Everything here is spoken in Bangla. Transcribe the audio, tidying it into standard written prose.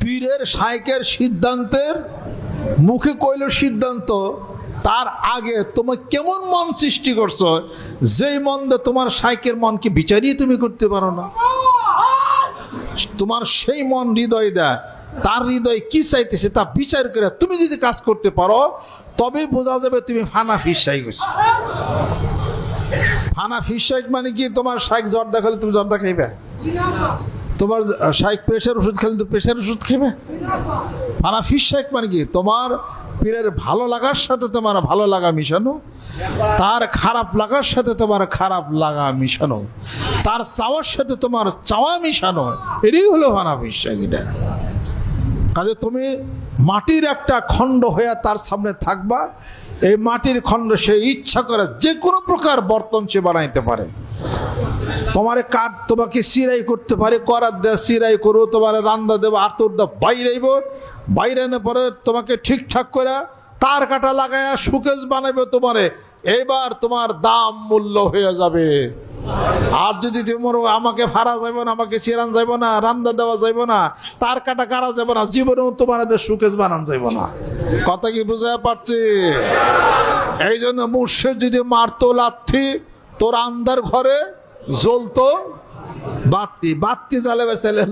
পীরের শাইখের সিদ্ধান্তের মুখে কইল সিদ্ধান্ত, তার আগে তুমি কেমন মন সৃষ্টি করছো যেই মন দিয়ে তোমার শাইখের মনকে বিচারিয়ে তুমি করতে পারো না। তোমার সেই মন হৃদয় দেয়, তার হৃদয় কি চাইতেছে তা বিচার করে তুমি যদি কাজ করতে পারো তবে বোঝা যাবে তুমি হানাফি শাইখ হইছো। হানাফি শাইখ মানে কি, তোমার শাইখ জর্দা খেলে তুমি জর্দা খাইবে, তোমার শাইখ প্রেশার ওষুধ খেলে তুমি প্রেশার ওষুধ খাইবে। হানাফি শাইখ মানে কি, তোমার পীরের ভালো লাগার সাথে তোমার ভালো লাগা মিশানো, তার খারাপ লাগার সাথে তোমার খারাপ লাগা মিশানো, তার চাওয়ার সাথে তোমার চাওয়া মিশানো, এটাই হলো হানাফি শাইখ। এটা কাজে তুমি মাটির একটা খণ্ড হয়ে তার সামনে থাকবা, এই মাটির খণ্ড সে ইচ্ছা করে যে কোনো প্রকার বর্তন সে বানাইতে পারে। তোমারে কাঠ তোমাকে সিরাই করতে পারে, করার দেয়া সিরাই করবো, তোমার রান্দা দেবো, আতর দেব বাইরেইব, বাইরে পরে তোমাকে ঠিকঠাক করে তার কাটা লাগায়া সুকেশ বানাবে তোমারে, এবার তোমার দাম মূল্য হয়ে যাবে। আর যদি তোমার আমাকে ফাড়া যাব না, আমাকে সিরান যাব না, রান্দা দেওয়া যাব না, তার কাটা কারা যাব না, জীবনেও তোমার সুকেশ বানান যাব না। কথা কি বুঝতে পারছি? এই জন্য মুর্শিদ যদি মারতো লাথি, তোর আন্দার ঘরে জ্বলতো বাতি, বাতি জ্বালাবে ছেলে